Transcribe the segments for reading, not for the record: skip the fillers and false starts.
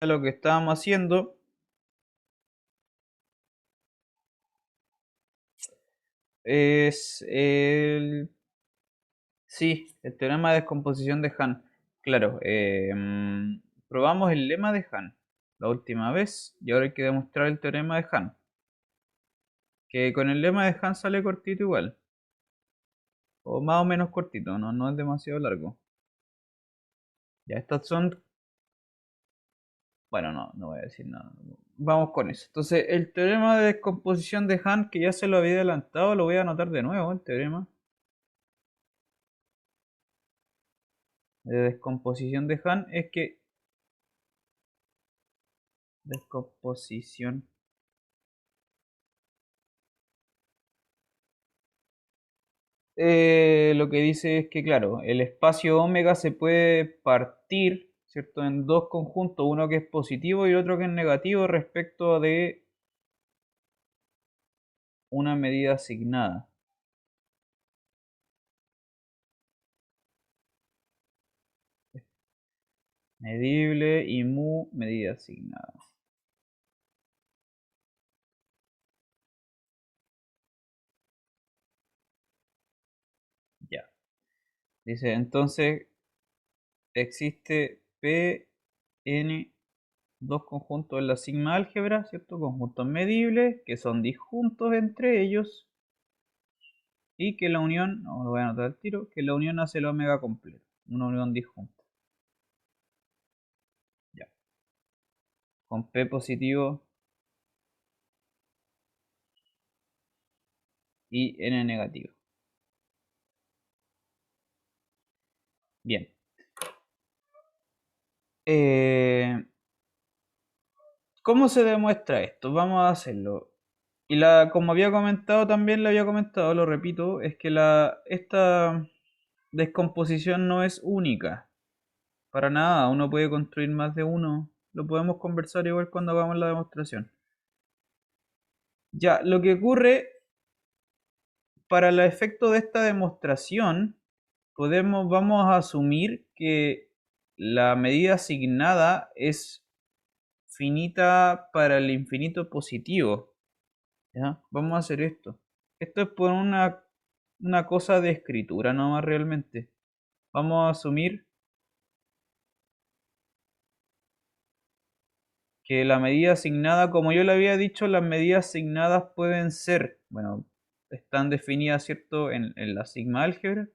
lo que estábamos haciendo es sí, el teorema de descomposición de Hahn. Claro, probamos el lema de Hahn la última vez y ahora hay que demostrar el teorema de Hahn. Que con el lema de Hahn sale cortito igual. O más o menos cortito, no es demasiado largo. Ya estas son... Bueno, no voy a decir nada. Vamos con eso. Entonces, el teorema de descomposición de Hahn, que ya se lo había adelantado, lo voy a anotar de nuevo, el teorema de descomposición de Hahn es que... Descomposición. Lo que dice es que, claro, el espacio omega se puede partir, ¿cierto?, en dos conjuntos, uno que es positivo y otro que es negativo respecto de una medida asignada. Medible y mu, medida asignada. Ya. Dice, entonces existe Pn dos conjuntos en la sigma álgebra, ¿cierto? Conjuntos medibles que son disjuntos entre ellos y que la unión, no lo voy a anotar al tiro, que la unión hace el omega completo, una unión disjunta. Ya. Con P positivo y N negativo. Bien. ¿Cómo se demuestra esto? Vamos a hacerlo. Y como había comentado, también le había comentado, lo repito, es que esta descomposición no es única. Para nada, uno puede construir más de uno. Lo podemos conversar igual cuando hagamos la demostración. Ya, lo que ocurre para el efecto de esta demostración, vamos a asumir que la medida asignada es finita para el infinito positivo. ¿Ya? Vamos a hacer esto. Esto es por una cosa de escritura nomás realmente. Vamos a asumir que la medida asignada, como yo le había dicho, las medidas asignadas pueden ser, bueno, están definidas, ¿cierto?, en la sigma álgebra.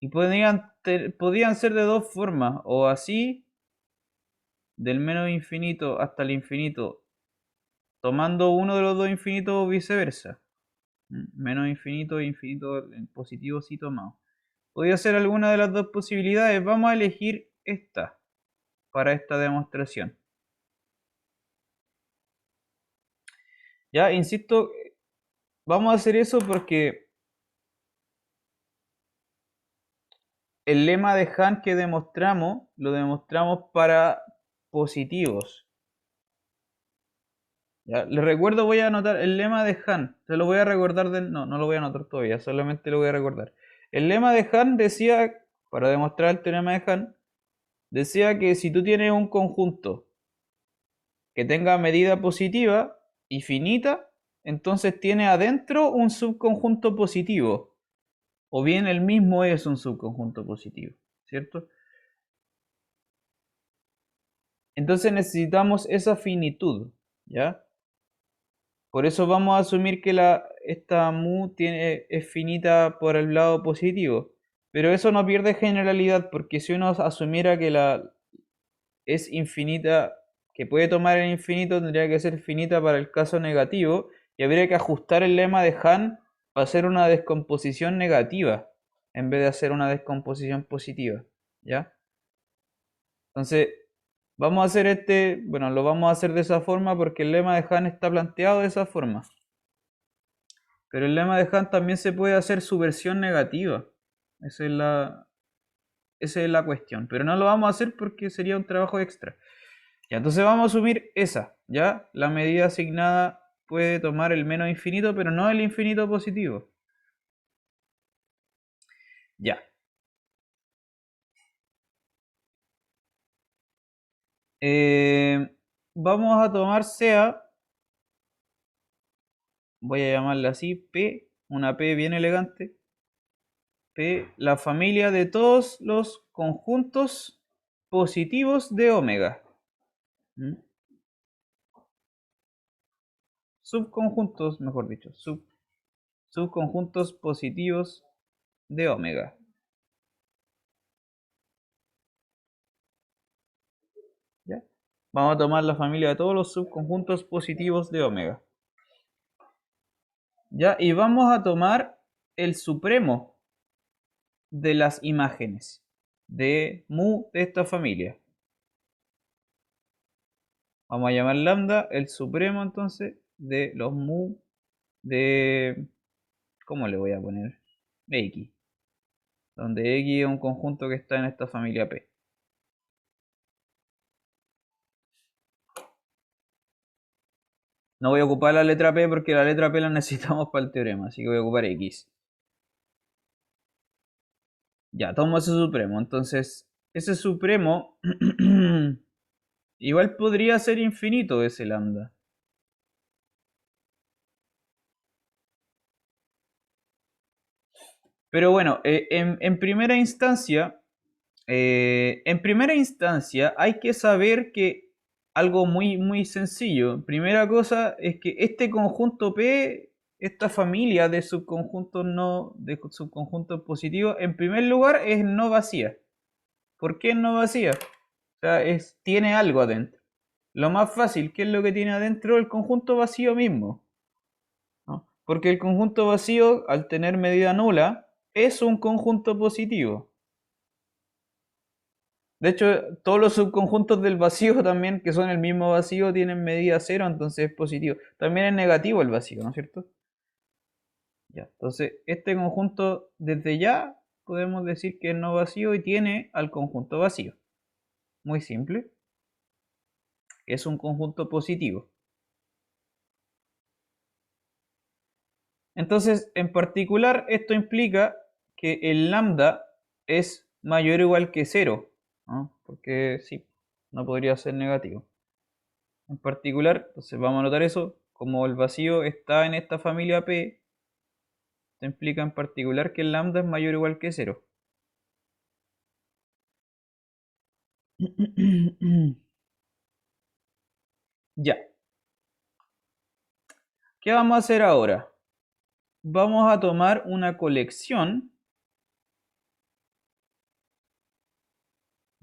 Y podían ser de dos formas, o así, del menos infinito hasta el infinito, tomando uno de los dos infinitos o viceversa. Menos infinito e infinito en positivo sí tomado. Podría ser alguna de las dos posibilidades. Vamos a elegir esta para esta demostración. Ya, insisto, vamos a hacer eso porque el lema de Hahn que demostramos, lo demostramos para positivos. Ya, les recuerdo, voy a anotar el lema de Hahn. Se lo voy a recordar no lo voy a anotar todavía, solamente lo voy a recordar. El lema de Hahn decía, para demostrar el teorema de Hahn, decía que si tú tienes un conjunto que tenga medida positiva y finita, entonces tiene adentro un subconjunto positivo. O bien el mismo es un subconjunto positivo, ¿cierto? Entonces necesitamos esa finitud, ¿ya? Por eso vamos a asumir que esta mu es finita por el lado positivo. Pero eso no pierde generalidad, porque si uno asumiera que es infinita, que puede tomar el infinito, tendría que ser finita para el caso negativo, y habría que ajustar el lema de Hahn para hacer una descomposición negativa, en vez de hacer una descomposición positiva, ¿ya? Entonces, vamos a hacer bueno, lo vamos a hacer de esa forma porque el lema de Hahn está planteado de esa forma. Pero el lema de Hahn también se puede hacer su versión negativa. Esa es esa es la cuestión. Pero no lo vamos a hacer porque sería un trabajo extra. Ya, entonces vamos a asumir esa, ¿ya? La medida asignada puede tomar el menos infinito, pero no el infinito positivo. Ya. Vamos a tomar sea, voy a llamarla así, P, una P bien elegante, P, la familia de todos los conjuntos positivos de omega. ¿Mm? Subconjuntos, mejor dicho, subconjuntos positivos de omega. ¿Ya? Vamos a tomar la familia de todos los subconjuntos positivos de omega. ¿Ya? Y vamos a tomar el supremo de las imágenes de mu de esta familia. Vamos a llamar lambda el supremo entonces de los mu de... ¿Cómo le voy a poner? X. Donde X es un conjunto que está en esta familia P. No voy a ocupar la letra P porque la letra P la necesitamos para el teorema, así que voy a ocupar X. Ya, tomo ese supremo. Entonces, ese supremo igual podría ser infinito ese lambda. Pero bueno, en primera instancia hay que saber que algo muy, muy sencillo. Primera cosa es que este conjunto P, esta familia de subconjuntos no, de subconjuntos positivos, en primer lugar es no vacía. ¿Por qué no vacía? O sea, tiene algo adentro. Lo más fácil, ¿qué es lo que tiene adentro? El conjunto vacío mismo, ¿no? Porque el conjunto vacío, al tener medida nula, es un conjunto positivo. De hecho, todos los subconjuntos del vacío también, que son el mismo vacío, tienen medida cero, entonces es positivo. También es negativo el vacío, ¿no es cierto? Ya, entonces este conjunto desde ya podemos decir que es no vacío y tiene al conjunto vacío. Muy simple. Es un conjunto positivo. Entonces, en particular, esto implica que el lambda es mayor o igual que cero, ¿no? Porque sí, no podría ser negativo. En particular, entonces vamos a anotar eso, como el vacío está en esta familia P, esto implica en particular que el lambda es mayor o igual que cero. Ya, ¿qué vamos a hacer ahora? Vamos a tomar una colección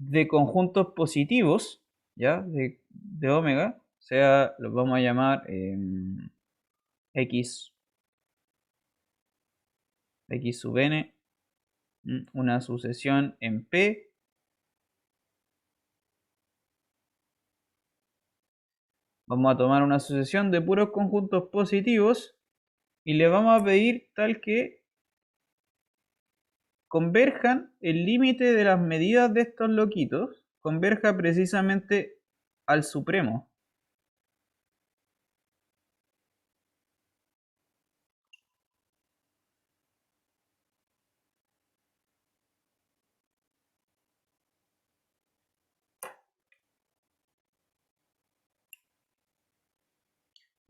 de conjuntos positivos, ¿ya? De omega, o sea, los vamos a llamar X, X sub n, una sucesión en P. Vamos a tomar una sucesión de puros conjuntos positivos y le vamos a pedir tal que converjan el límite de las medidas de estos loquitos, converja precisamente al supremo.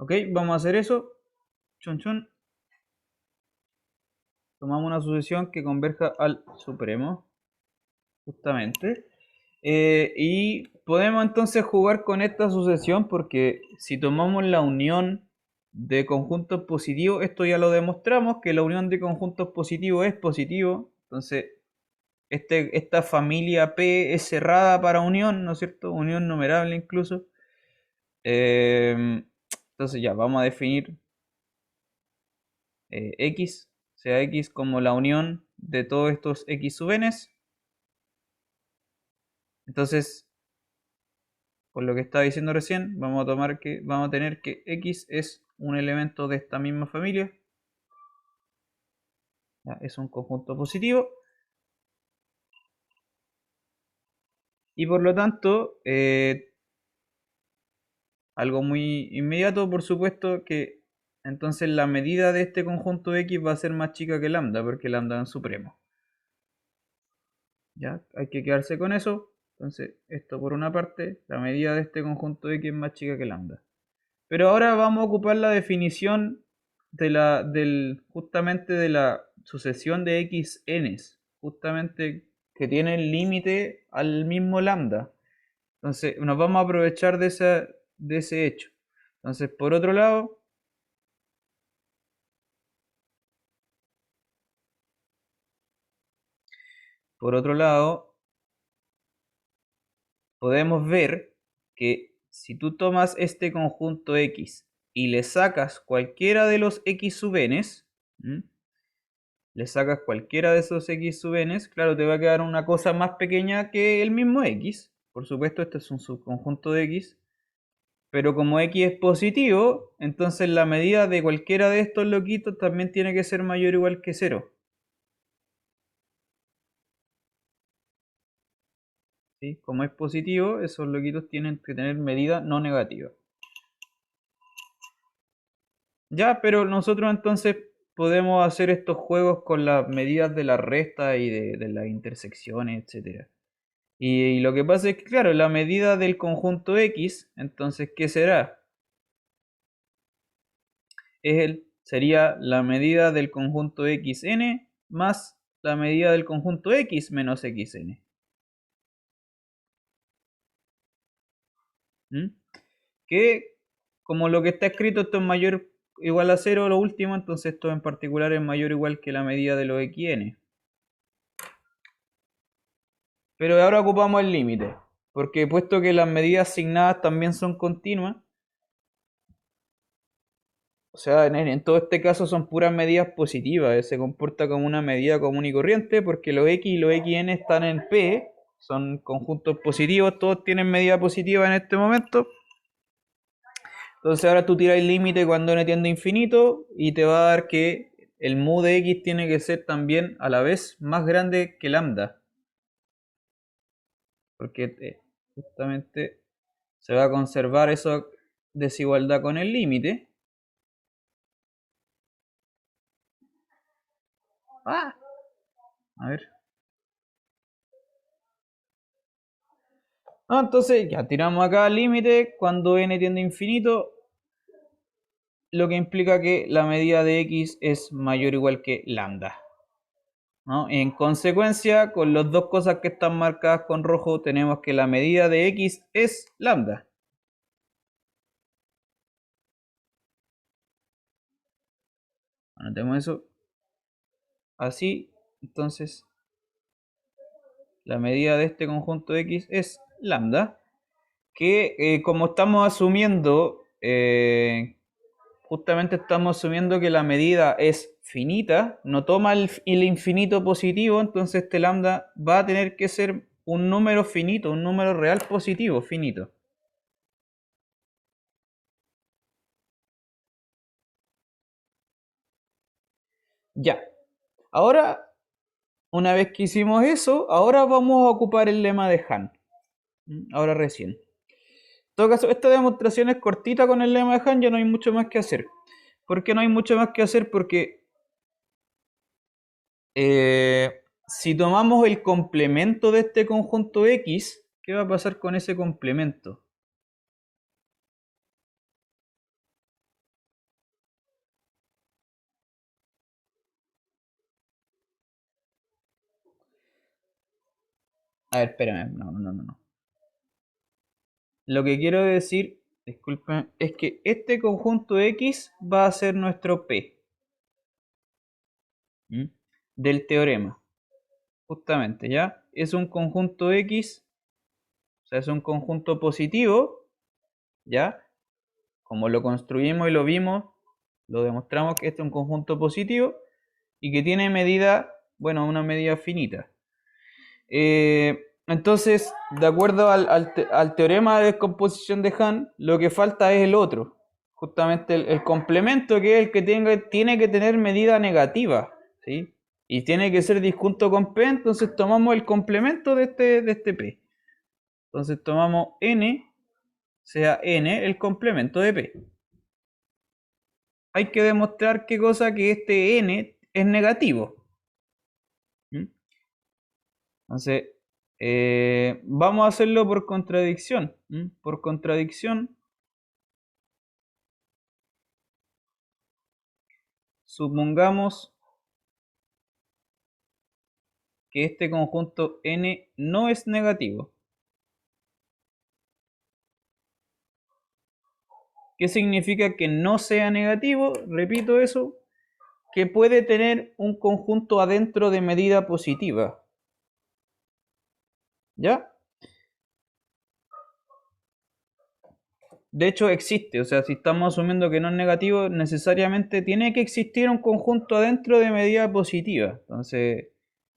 Ok, vamos a hacer eso. Chun chun. Tomamos una sucesión que converja al supremo, justamente. Y podemos entonces jugar con esta sucesión porque si tomamos la unión de conjuntos positivos, esto ya lo demostramos, que la unión de conjuntos positivos es positivo. Entonces, esta familia P es cerrada para unión, ¿no es cierto? Unión numerable incluso. Entonces ya, vamos a definir X, sea X como la unión de todos estos X sub n's. Entonces, por lo que estaba diciendo recién, vamos a tener que X es un elemento de esta misma familia. Ya, es un conjunto positivo. Y por lo tanto, algo muy inmediato, por supuesto, que entonces la medida de este conjunto X va a ser más chica que lambda, porque lambda es un supremo. Ya, hay que quedarse con eso. Entonces, esto por una parte, la medida de este conjunto X es más chica que lambda. Pero ahora vamos a ocupar la definición justamente de la sucesión de xn's, justamente que tiene el límite al mismo lambda. Entonces, nos vamos a aprovechar de ese hecho. Entonces, por otro lado, podemos ver que si tú tomas este conjunto X y le sacas cualquiera de los X sub n's, le sacas cualquiera de esos X sub n's, claro, te va a quedar una cosa más pequeña que el mismo X. Por supuesto, este es un subconjunto de X. Pero como X es positivo, entonces la medida de cualquiera de estos loquitos también tiene que ser mayor o igual que 0. ¿Sí? Como es positivo, esos loquitos tienen que tener medida no negativa. Ya, pero nosotros entonces podemos hacer estos juegos con las medidas de la resta y de las intersecciones, etcétera. Y lo que pasa es que, claro, la medida del conjunto X, entonces, ¿qué será? Sería la medida del conjunto XN más la medida del conjunto X menos XN. ¿Mm? Que como lo que está escrito esto es mayor o igual a 0, lo último, entonces esto en particular es mayor o igual que la medida de los xn. Pero ahora ocupamos el límite, porque puesto que las medidas asignadas también son continuas, o sea, en todo este caso son puras medidas positivas, se comporta como una medida común y corriente, porque los x y los xn están en P, son conjuntos positivos, todos tienen medida positiva en este momento. Entonces ahora tú tiras el límite cuando n tiende a infinito y te va a dar que el mu de x tiene que ser también a la vez más grande que lambda. Porque justamente se va a conservar esa desigualdad con el límite. Ah, a ver. Entonces ya tiramos acá el límite cuando n tiende a infinito, lo que implica que la medida de x es mayor o igual que lambda. ¿No? En consecuencia, con las dos cosas que están marcadas con rojo, tenemos que la medida de x es lambda. Anotemos eso así. Entonces, la medida de este conjunto X es lambda, que como estamos asumiendo, justamente estamos asumiendo que la medida es finita, no toma el infinito positivo, entonces este lambda va a tener que ser un número finito, un número real positivo, finito. Ya. Ahora, una vez que hicimos eso, ahora vamos a ocupar el lema de Han. Ahora recién. En todo caso, esta demostración es cortita con el lema de Han, ya no hay mucho más que hacer. ¿Por qué no hay mucho más que hacer? Porque si tomamos el complemento de este conjunto X, ¿qué va a pasar con ese complemento? A ver, espérame, no. Lo que quiero decir, disculpen, es que este conjunto X va a ser nuestro P. ¿Mm? Del teorema. Justamente, ¿ya? Es un conjunto X, o sea, es un conjunto positivo, ¿ya? Como lo construimos y lo vimos, lo demostramos que este es un conjunto positivo y que tiene medida, bueno, una medida finita. Entonces, de acuerdo al teorema de descomposición de Han, lo que falta es el otro, justamente el complemento, que es el que tiene que tener medida negativa, ¿sí? Y tiene que ser disjunto con P, entonces tomamos el complemento de este P. Entonces tomamos N, sea N el complemento de P. Hay que demostrar qué cosa, que este N es negativo. ¿Mm? Entonces, Vamos a hacerlo por contradicción. Por contradicción, supongamos que este conjunto n no es negativo. ¿Qué significa que no sea negativo? Repito eso, que puede tener un conjunto adentro de medida positiva. ¿Ya? De hecho existe, o sea, si estamos asumiendo que no es negativo, necesariamente tiene que existir un conjunto adentro de medida positiva. Entonces,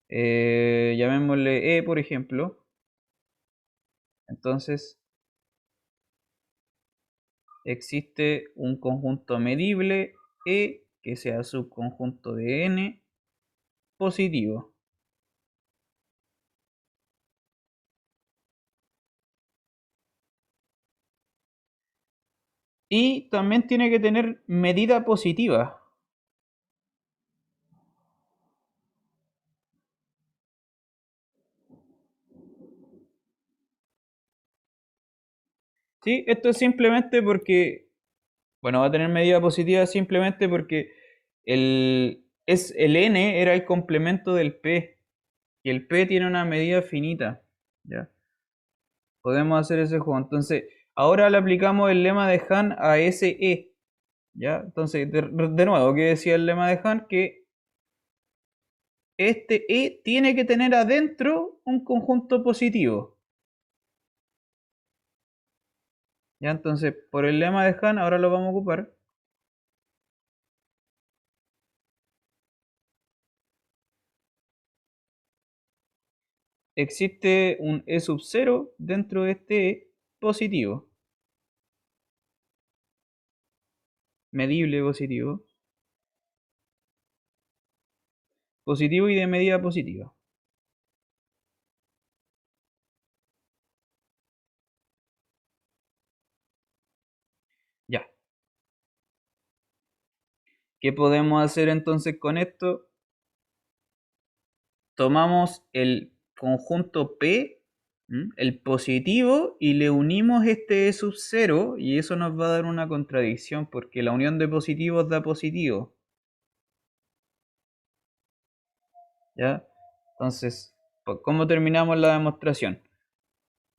llamémosle E, por ejemplo. Entonces, existe un conjunto medible E que sea subconjunto de N positivo. Y también tiene que tener medida positiva. ¿Sí? Esto es simplemente porque, bueno, va a tener medida positiva simplemente porque el n era el complemento del p y el p tiene una medida finita. ¿Ya? Podemos hacer ese juego. Entonces, ahora le aplicamos el lema de Hahn a ese e. ¿Ya? Entonces, de nuevo, ¿qué decía el lema de Hahn? Que este e tiene que tener adentro un conjunto positivo. ¿Ya? Entonces, por el lema de Hahn, ahora lo vamos a ocupar. Existe un E sub 0 dentro de este E positivo, medible positivo, positivo y de medida positiva. Ya. ¿Qué podemos hacer entonces con esto? Tomamos el conjunto P, el positivo, y le unimos este E sub 0 y eso nos va a dar una contradicción porque la unión de positivos da positivo. ¿Ya? Entonces, ¿cómo terminamos la demostración?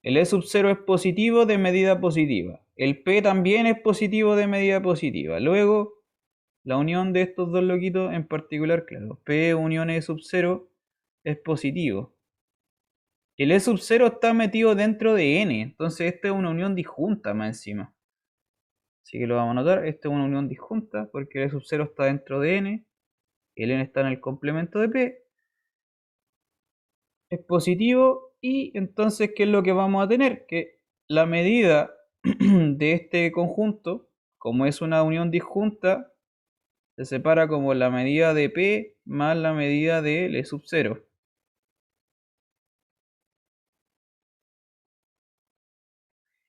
El E sub 0 es positivo de medida positiva. El P también es positivo de medida positiva. Luego, la unión de estos dos loquitos en particular, claro, P unión E sub 0 es positivo. El E sub 0 está metido dentro de N, entonces esta es una unión disjunta más encima. Así que lo vamos a notar, esta es una unión disjunta porque el E sub 0 está dentro de N, el N está en el complemento de P, es positivo y entonces, ¿qué es lo que vamos a tener? Que la medida de este conjunto, como es una unión disjunta, se separa como la medida de P más la medida de L sub 0.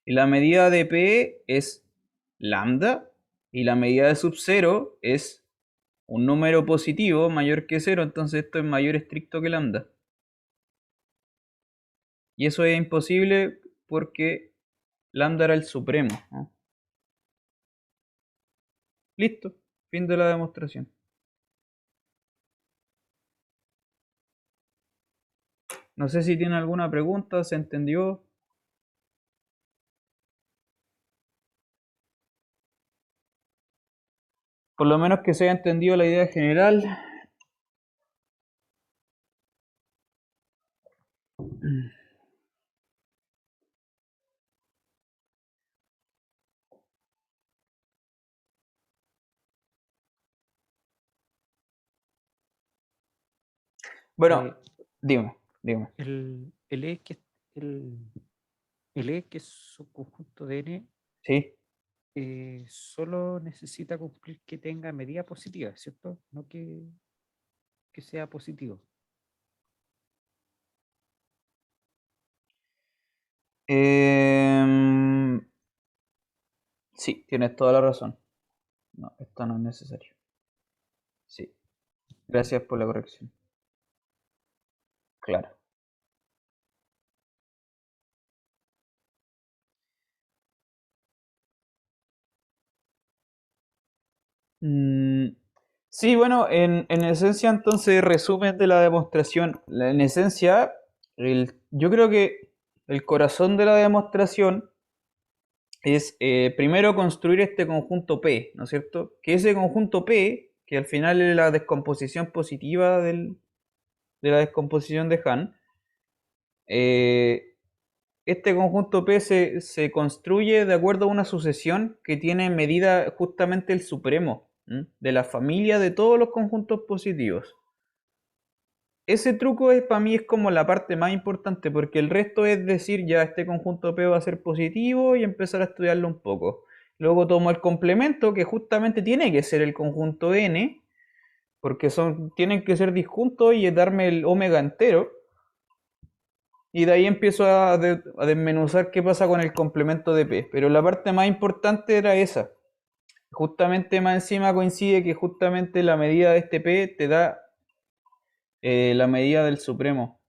Y la medida de P es lambda y la medida de sub 0 es un número positivo mayor que 0, entonces esto es mayor estricto que lambda. Y eso es imposible porque lambda era el supremo, ¿no? Listo, fin de la demostración. No sé si tiene alguna pregunta, ¿se entendió? Por lo menos que se haya entendido la idea general. Bueno, Eh, dime, dime. el E que el, el E que es subconjunto de N ¿Sí? solo necesita cumplir que tenga medida positiva, ¿cierto? No que sea positivo. Em, sí, tienes toda la razón. No, esto no es necesario. Sí, gracias por la corrección. Claro. Mm, sí, bueno, en esencia entonces resumen de la demostración. En esencia, yo creo que el corazón de la demostración es primero construir este conjunto P, ¿no es cierto? Que ese conjunto P, que al final es la descomposición positiva de la descomposición de Hahn, eh, este conjunto P se construye de acuerdo a una sucesión que tiene medida justamente el supremo, ¿m? De la familia de todos los conjuntos positivos. Ese truco es, para mí es como la parte más importante porque el resto es decir ya este conjunto P va a ser positivo y empezar a estudiarlo un poco. Luego tomo el complemento que justamente tiene que ser el conjunto N porque tienen que ser disjuntos y darme el omega entero. Y de ahí empiezo a desmenuzar qué pasa con el complemento de P. Pero la parte más importante era esa. Justamente más encima coincide que justamente la medida de este P te da la medida del supremo.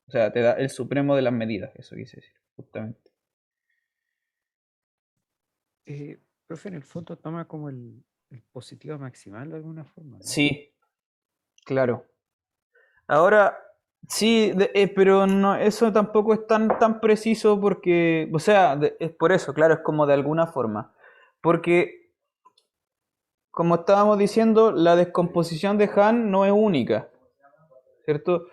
O sea, te da el supremo de las medidas. Eso quise decir, justamente. Profe, en el fondo toma como el positivo maximal de alguna forma, ¿no? Sí, claro. Ahora, sí, pero no, eso tampoco es tan preciso porque, o sea, es por eso, claro, es como de alguna forma. Porque como estábamos diciendo, la descomposición de Hahn no es única, ¿cierto?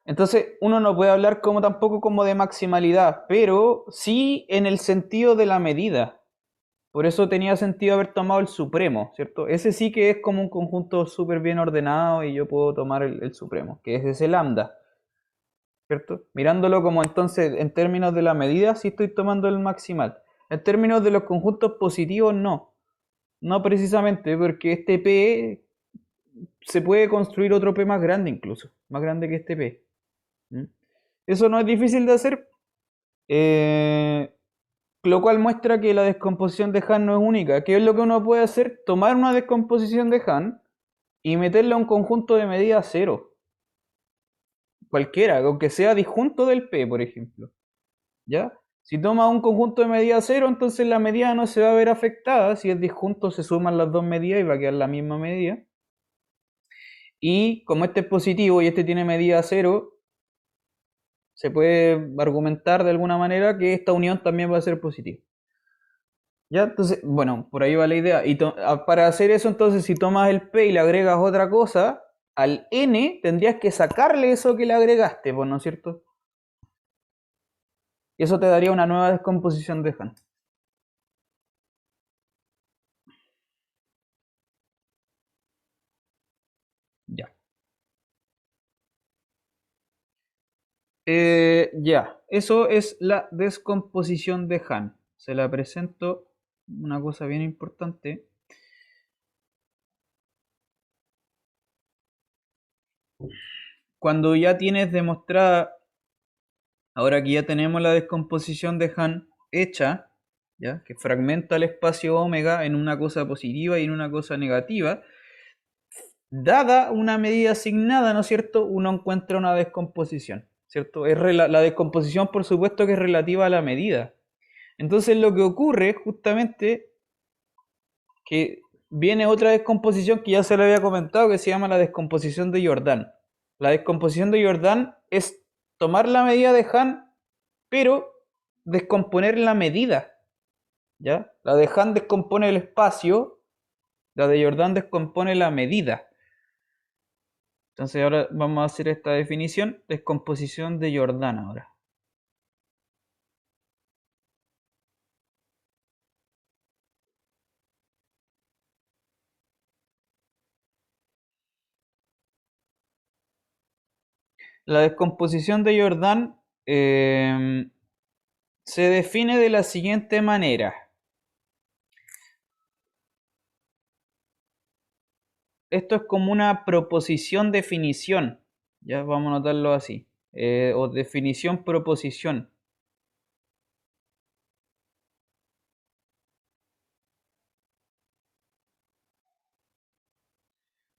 Entonces, uno no puede hablar como tampoco como de maximalidad, pero sí en el sentido de la medida. Por eso tenía sentido haber tomado el supremo, ¿cierto? Ese sí que es como un conjunto súper bien ordenado y yo puedo tomar el supremo, que es ese lambda, ¿cierto? Mirándolo como entonces en términos de la medida, sí estoy tomando el maximal. En términos de los conjuntos positivos, no. No precisamente, porque este P se puede construir otro P más grande incluso, más grande que este P. ¿Mm? Eso no es difícil de hacer, eh, lo cual muestra que la descomposición de Hahn no es única. ¿Qué es lo que uno puede hacer? Tomar una descomposición de Hahn y meterla a un conjunto de medida cero, cualquiera, aunque sea disjunto del P, por ejemplo. ¿Ya? Si toma un conjunto de medida cero, entonces la medida no se va a ver afectada. Si es disjunto, se suman las dos medidas y va a quedar la misma medida. Y como este es positivo y este tiene medida cero, se puede argumentar de alguna manera que esta unión también va a ser positiva. ¿Ya? Entonces, bueno, por ahí va la idea. Y para hacer eso, entonces, si tomas el P y le agregas otra cosa, al N tendrías que sacarle eso que le agregaste, pues, ¿no es cierto? Y eso te daría una nueva descomposición de Hahn. Ya. Ya, eso es la descomposición de Hahn. Se la presento una cosa bien importante. Cuando ya tienes demostrada, ahora que ya tenemos la descomposición de Hahn hecha, ¿ya? Que fragmenta el espacio omega en una cosa positiva y en una cosa negativa, dada una medida asignada, ¿no es cierto? Uno encuentra una descomposición, ¿cierto? La descomposición, por supuesto, que es relativa a la medida. Entonces lo que ocurre justamente que viene otra descomposición que ya se lo había comentado, que se llama la descomposición de Jordan. La descomposición de Jordan es tomar la medida de Hahn, pero descomponer la medida, ¿ya? La de Hahn descompone el espacio, la de Jordan descompone la medida. Entonces ahora vamos a hacer esta definición, descomposición de Jordan ahora. La descomposición de Jordan se define de la siguiente manera. Esto es como una proposición definición. Ya vamos a notarlo así. O definición proposición.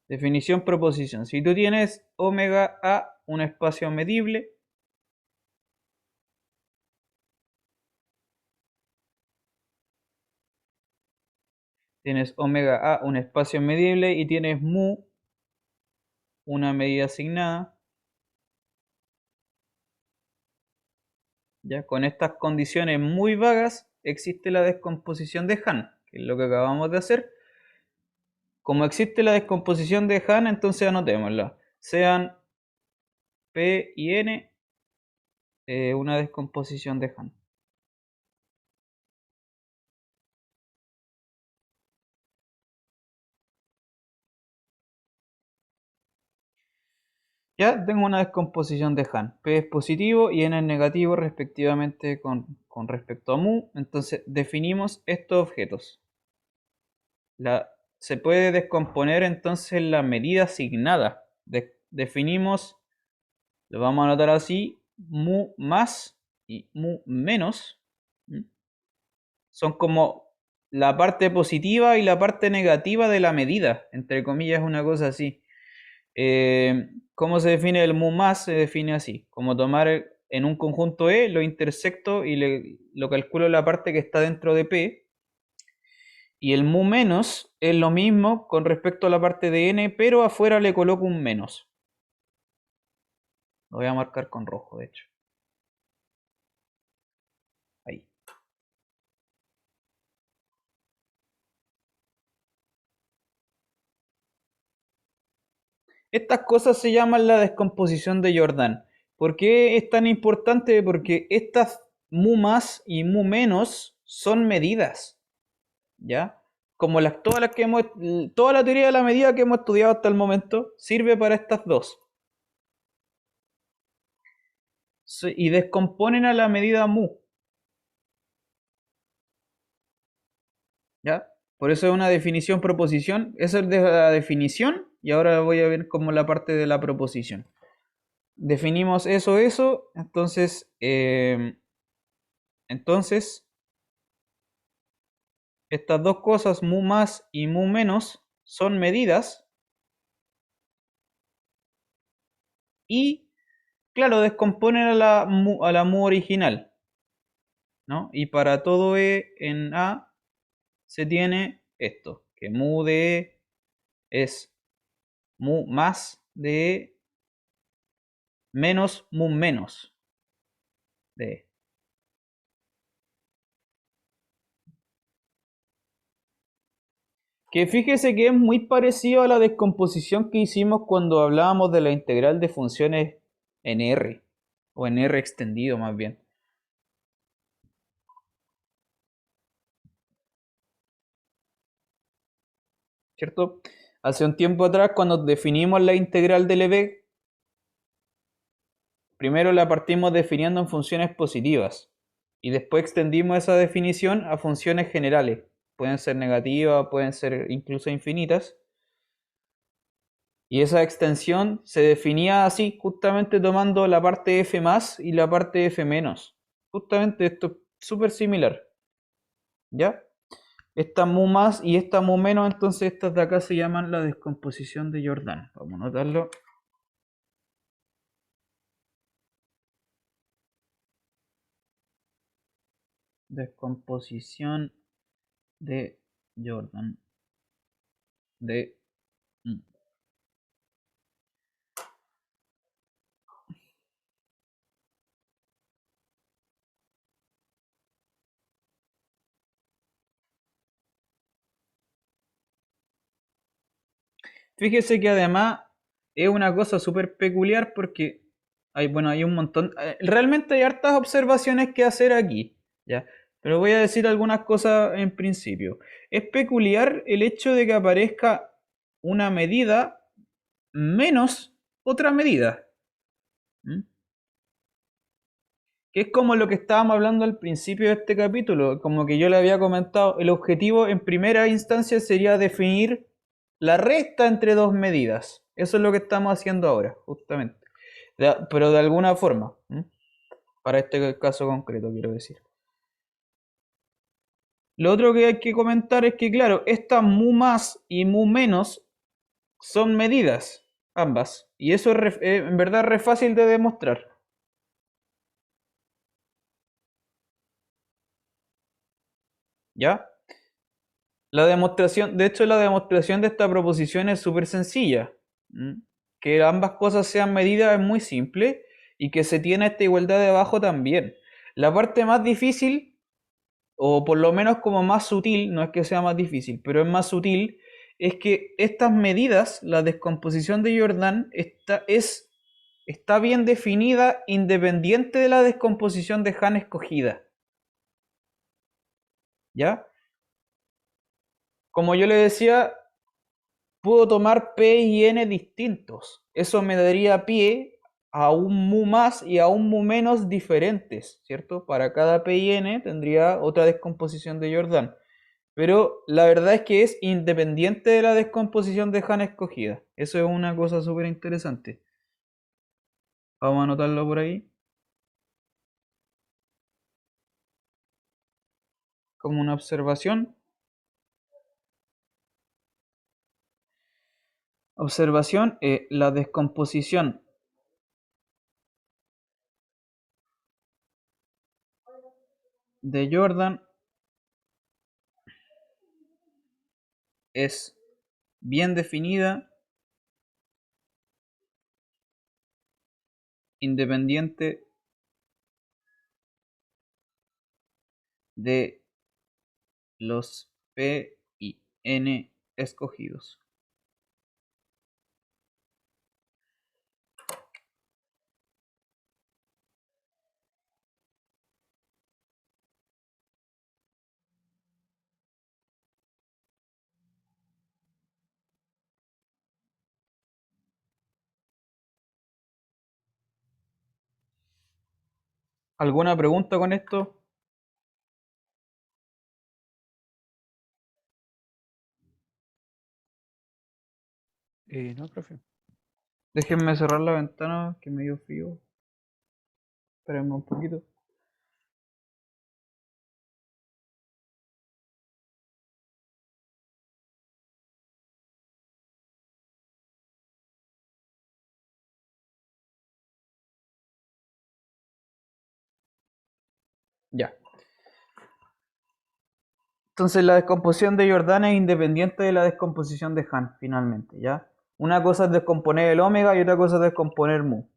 Definición proposición. Si tú tienes omega a un espacio medible, Tienes omega A, un espacio medible, y tienes mu, una medida asignada. Ya con estas condiciones muy vagas existe la descomposición de Hahn, que es lo que acabamos de hacer. Como existe la descomposición de Hahn, entonces anotémosla. Sean P y N una descomposición de Hahn. Ya tengo una descomposición de Hahn. P es positivo y N es negativo respectivamente con respecto a mu. Entonces definimos estos objetos. Se puede descomponer entonces la medida asignada. Definimos, lo vamos a anotar así, mu más y mu menos. Son como la parte positiva y la parte negativa de la medida, entre comillas, una cosa así. ¿Cómo se define el mu más? Se define así, como tomar en un conjunto E, lo intersecto y lo calculo la parte que está dentro de P. Y el mu menos es lo mismo con respecto a la parte de N, pero afuera le coloco un menos. Lo voy a marcar con rojo, de hecho. Ahí. Estas cosas se llaman la descomposición de Jordan. ¿Por qué es tan importante? Porque estas mu más y mu menos son medidas, ¿ya? Como toda la teoría de la medida que hemos estudiado hasta el momento sirve para estas dos. Y descomponen a la medida mu, ¿ya? Por eso es una definición proposición. Eso es de la definición y ahora voy a ver como la parte de la proposición. Definimos eso, entonces estas dos cosas, mu más y mu menos, son medidas y, claro, descomponen a la mu original, ¿no? Y para todo E en A se tiene esto, que mu de E es mu más de E menos mu menos de E. Que fíjese que es muy parecido a la descomposición que hicimos cuando hablábamos de la integral de funciones en R, o en R extendido más bien. ¿Cierto? Hace un tiempo atrás, cuando definimos la integral de Lebesgue, primero la partimos definiendo en funciones positivas y después extendimos esa definición a funciones generales. Pueden ser negativas, pueden ser incluso infinitas. Y esa extensión se definía así, justamente tomando la parte f más y la parte f menos. Justamente esto es súper similar. ¿Ya? Esta mu más y esta mu menos, entonces estas de acá se llaman la descomposición de Jordan. Vamos a notarlo. Descomposición de Jordan. De Fíjese que además es una cosa súper peculiar porque hay un montón. Realmente hay hartas observaciones que hacer aquí, ¿ya? Pero voy a decir algunas cosas en principio. Es peculiar el hecho de que aparezca una medida menos otra medida. ¿Mm? Que es como lo que estábamos hablando al principio de este capítulo, como que yo le había comentado, el objetivo en primera instancia sería definir la resta entre dos medidas. Eso es lo que estamos haciendo ahora, justamente. Pero de alguna forma, ¿m? Para este caso concreto, quiero decir. Lo otro que hay que comentar es que, claro, estas mu más y mu menos son medidas, ambas. Y eso es en verdad re fácil de demostrar. ¿Ya? La demostración, de hecho, la demostración de esta proposición es súper sencilla. ¿Mm? Que ambas cosas sean medidas es muy simple y que se tiene esta igualdad de abajo también. La parte más difícil, o por lo menos como más sutil, no es que sea más difícil, pero es más sutil, es que estas medidas, la descomposición de Jordan, está bien definida independiente de la descomposición de Hahn escogida. ¿Ya? Como yo le decía, puedo tomar P y N distintos. Eso me daría pie a un mu más y a un mu menos diferentes, ¿cierto? Para cada P y N tendría otra descomposición de Jordan. Pero la verdad es que es independiente de la descomposición de Hahn escogida. Eso es una cosa súper interesante. Vamos a anotarlo por ahí. Como una observación. Observación, la descomposición de Jordan es bien definida, independiente de los P y N escogidos. ¿Alguna pregunta con esto? No, profe. Déjenme cerrar la ventana que me dio frío. Espérenme un poquito. Ya. Entonces la descomposición de Jordan es independiente de la descomposición de Hahn, finalmente, ¿ya? Una cosa es descomponer el omega y otra cosa es descomponer mu.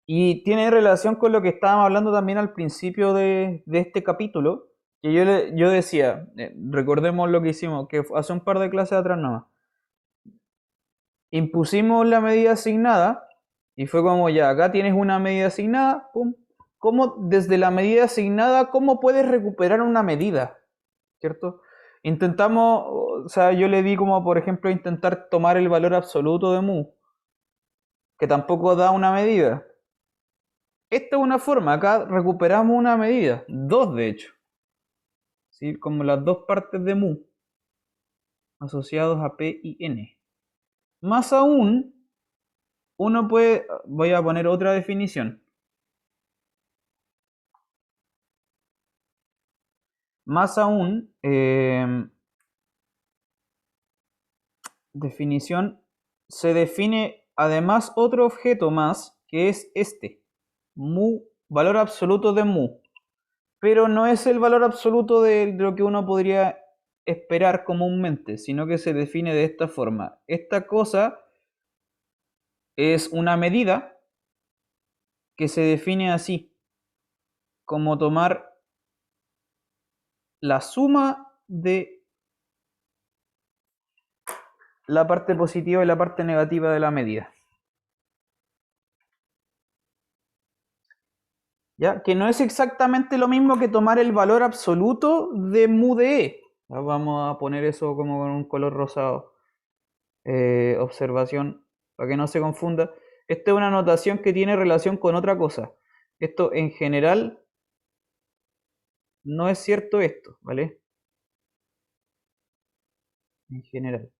Y tiene relación con lo que estábamos hablando también al principio de este capítulo, que yo decía, recordemos lo que hicimos, que hace un par de clases atrás nada más. Impusimos la medida asignada y fue como ya, acá tienes una medida asignada, pum. ¿Cómo desde la medida asignada, cómo puedes recuperar una medida? ¿Cierto? Intentamos, o sea, yo le di como por ejemplo intentar tomar el valor absoluto de mu, que tampoco da una medida. Esta es una forma, acá recuperamos una medida, dos de hecho, ¿sí? Como las dos partes de mu asociados a P y N. Más aún, uno puede, voy a poner otra definición. Más aún, definición, se define además otro objeto más que es este, mu, valor absoluto de mu, pero no es el valor absoluto de lo que uno podría esperar comúnmente, sino que se define de esta forma. Esta cosa es una medida que se define así, como tomar la suma de la parte positiva y la parte negativa de la medida. ¿Ya? Que no es exactamente lo mismo que tomar el valor absoluto de mu de E. Ya, vamos a poner eso como con un color rosado. Observación, para que no se confunda. Esta es una notación que tiene relación con otra cosa. Esto en general no es cierto esto, ¿vale? En general.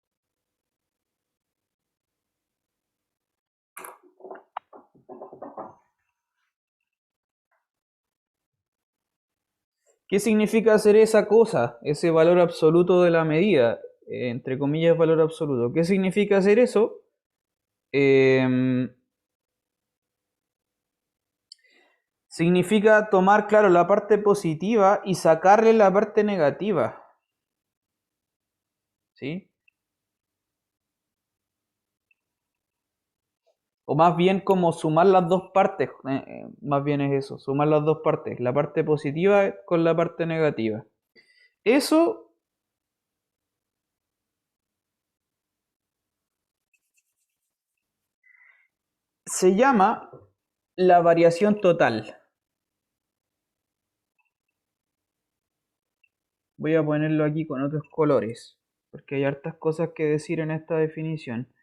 ¿Qué significa hacer esa cosa? Ese valor absoluto de la medida, entre comillas valor absoluto. ¿Qué significa hacer eso? Significa tomar, claro, la parte positiva y sacarle la parte negativa. ¿Sí? O más bien como sumar las dos partes. Más bien es eso, sumar las dos partes. La parte positiva con la parte negativa. Eso se llama la variación total. Voy a ponerlo aquí con otros colores, porque hay hartas cosas que decir en esta definición.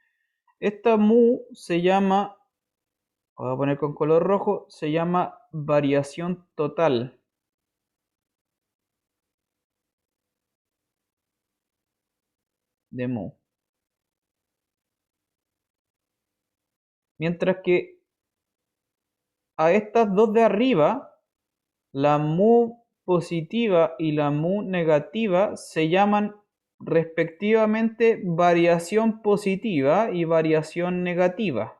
Esta mu se llama, voy a poner con color rojo, se llama variación total de mu. Mientras que a estas dos de arriba, la mu positiva y la mu negativa se llaman respectivamente variación positiva y variación negativa.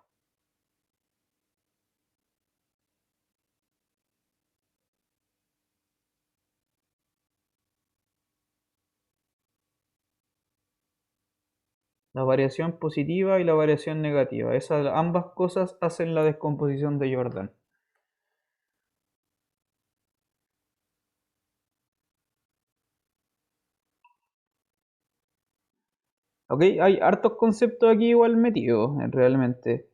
La variación positiva y la variación negativa. Esas ambas cosas hacen la descomposición de Jordan. ¿Ok? Hay hartos conceptos aquí igual metidos, realmente.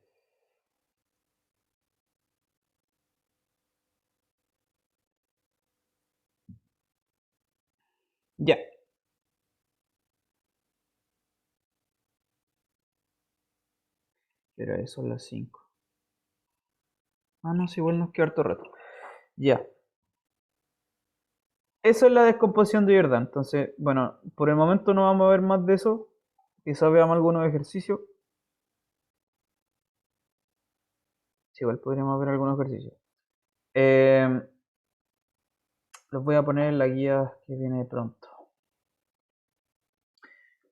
Ya. Era eso, las 5. Ah, no, si igual nos queda harto rato. Ya. Eso es la descomposición de Jordan. Entonces, bueno, por el momento no vamos a ver más de eso. Quizás veamos algunos ejercicios. Sí, igual podríamos ver algunos ejercicios. Los voy a poner en la guía que viene pronto.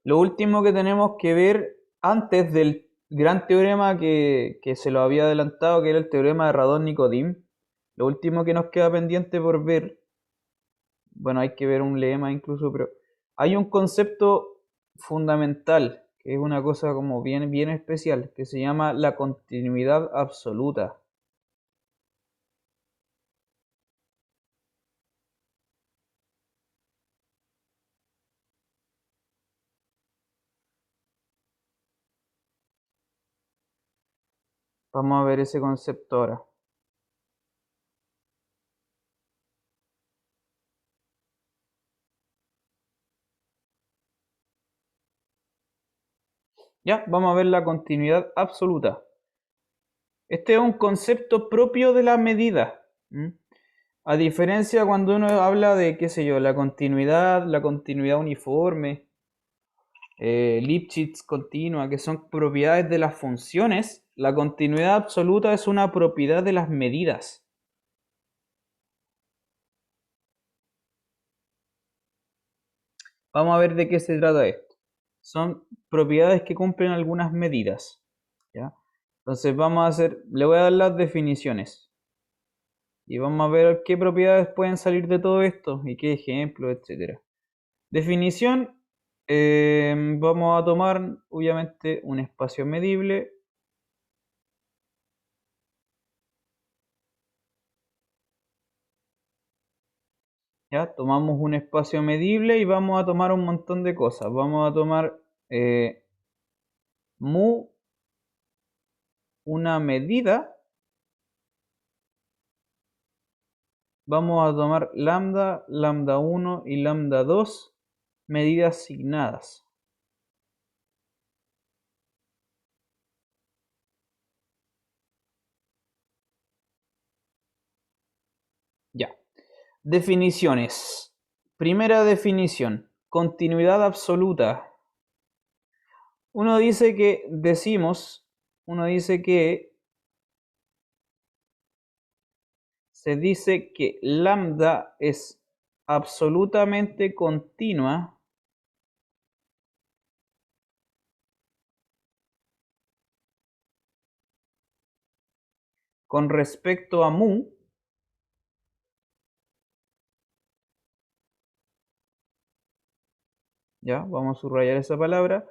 Lo último que tenemos que ver antes del gran teorema que se lo había adelantado, que era el teorema de Radon-Nikodym, lo último que nos queda pendiente por ver, bueno, hay que ver un lema incluso, pero hay un concepto fundamental, que es una cosa como bien, bien especial, que se llama la continuidad absoluta. Vamos a ver ese concepto ahora. Ya, vamos a ver la continuidad absoluta. Este es un concepto propio de la medida. A diferencia cuando uno habla de, qué sé yo, la continuidad uniforme, Lipschitz continua, que son propiedades de las funciones, la continuidad absoluta es una propiedad de las medidas. Vamos a ver de qué se trata esto. Son propiedades que cumplen algunas medidas. ¿Ya? Entonces vamos a hacer, le voy a dar las definiciones. Y vamos a ver qué propiedades pueden salir de todo esto y qué ejemplos, etcétera. Definición, vamos a tomar obviamente un espacio medible. Ya, tomamos un espacio medible y vamos a tomar un montón de cosas. Vamos a tomar mu, una medida. Vamos a tomar lambda, lambda 1 y lambda 2, medidas asignadas. Ya. Definiciones. Primera definición. Continuidad absoluta. Uno dice que se dice que lambda es absolutamente continua con respecto a mu ya, vamos a subrayar esa palabra,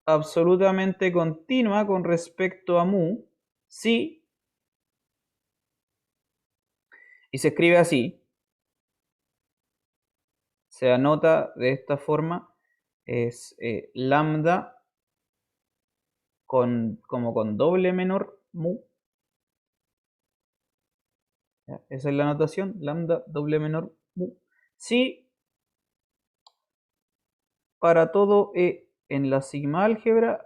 absolutamente continua con respecto a mu, si, y se escribe así, se anota de esta forma, es lambda como con doble menor mu, ¿ya? Esa es la notación, lambda doble menor mu, si para todo e en la sigma álgebra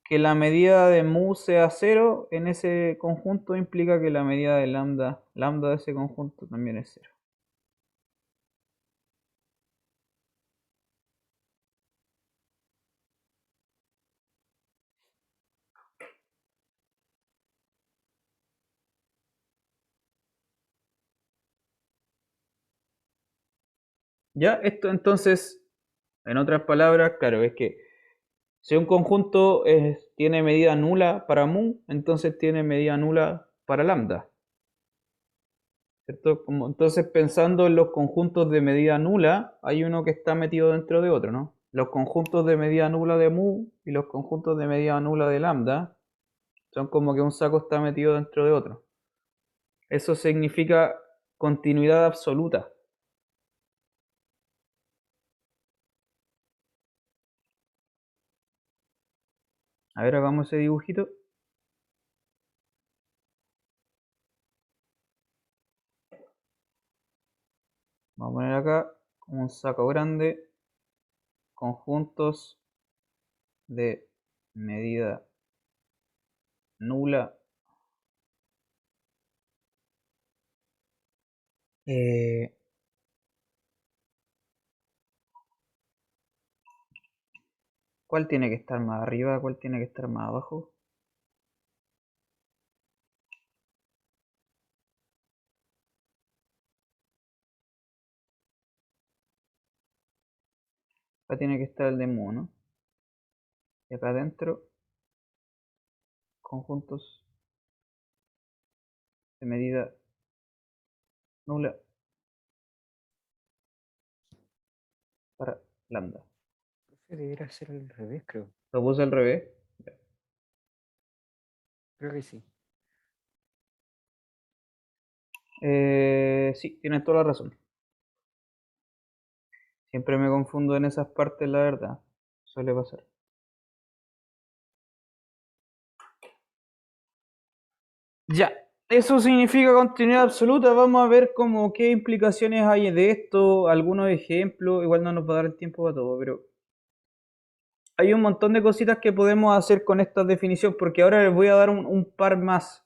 que la medida de mu sea cero en ese conjunto implica que la medida de lambda de ese conjunto también es cero. Ya, esto entonces, en otras palabras, claro, es que si un conjunto tiene medida nula para mu, entonces tiene medida nula para lambda, ¿cierto? Entonces, pensando en los conjuntos de medida nula, hay uno que está metido dentro de otro, ¿no? Los conjuntos de medida nula de mu y los conjuntos de medida nula de lambda son como que un saco está metido dentro de otro. Eso significa continuidad absoluta. A ver, hagamos ese dibujito. Vamos a poner acá un saco grande, conjuntos de medida nula. Eh, ¿Cuál tiene que estar más arriba? ¿Cuál tiene que estar más abajo? Acá tiene que estar el de mu, ¿no? Y acá adentro, conjuntos de medida nula para lambda. Profe, debería ser al revés, creo. Lo puse al revés. Creo que sí. Sí, tienes toda la razón. Siempre me confundo en esas partes, la verdad. Suele pasar. Ya, eso significa continuidad absoluta. Vamos a ver como qué implicaciones hay de esto, algunos ejemplos. Igual no nos va a dar el tiempo para todo, pero hay un montón de cositas que podemos hacer con esta definición, porque ahora les voy a dar un par más.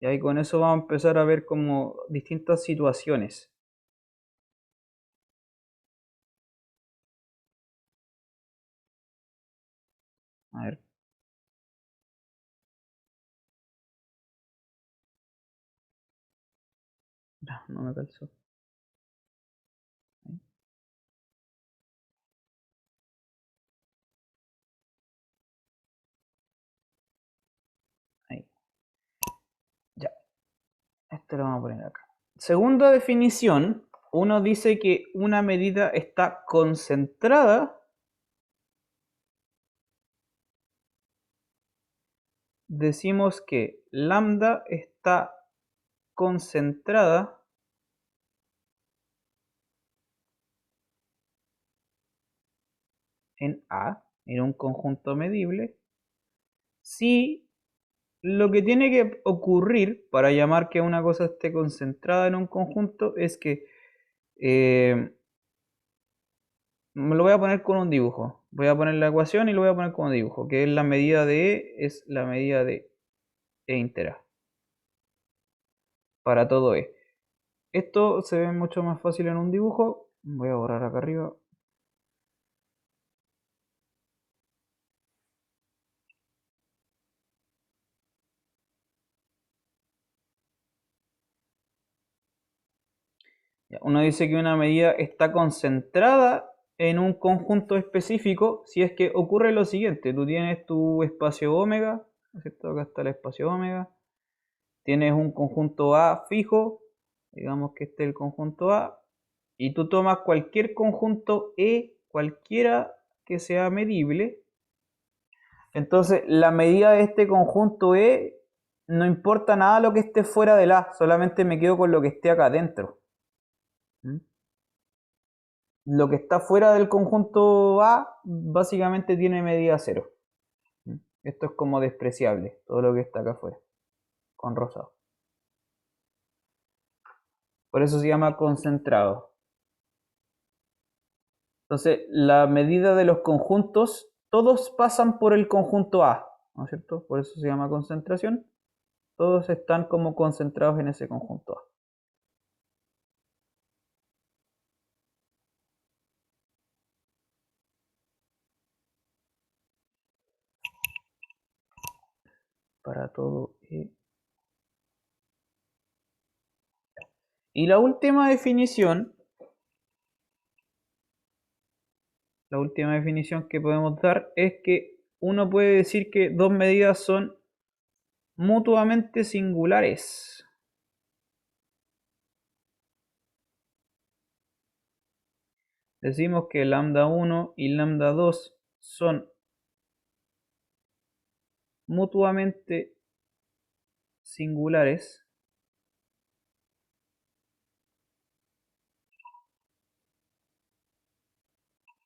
Y ahí con eso vamos a empezar a ver como distintas situaciones. A ver. No me calzó. Ahí. Ahí. Ya. Esto lo vamos a poner acá. Segunda definición, uno dice que una medida está concentrada. Decimos que lambda está concentrada en A, en un conjunto medible, si lo que tiene que ocurrir para llamar que una cosa esté concentrada en un conjunto es que me lo voy a poner con un dibujo. Voy a poner la ecuación y lo voy a poner con un dibujo, que es la medida de E, es la medida de E inter A. Para todo E. Esto se ve mucho más fácil en un dibujo. Voy a borrar acá arriba. Uno dice que una medida está concentrada en un conjunto específico si es que ocurre lo siguiente. Tú tienes tu espacio omega, ¿cierto? Acá está el espacio omega. Tienes un conjunto A fijo, digamos que este es el conjunto A, y tú tomas cualquier conjunto E, cualquiera que sea medible. Entonces, la medida de este conjunto E no importa nada lo que esté fuera del A, solamente me quedo con lo que esté acá adentro. ¿Mm? Lo que está fuera del conjunto A básicamente tiene medida 0. ¿Mm? Esto es como despreciable, todo lo que está acá afuera, con rosado. Por eso se llama concentrado. Entonces, la medida de los conjuntos, todos pasan por el conjunto A, ¿no es cierto? Por eso se llama concentración. Todos están como concentrados en ese conjunto A. Para todo E. Y la última definición que podemos dar es que uno puede decir que dos medidas son mutuamente singulares. Decimos que lambda 1 y lambda 2 son mutuamente singulares.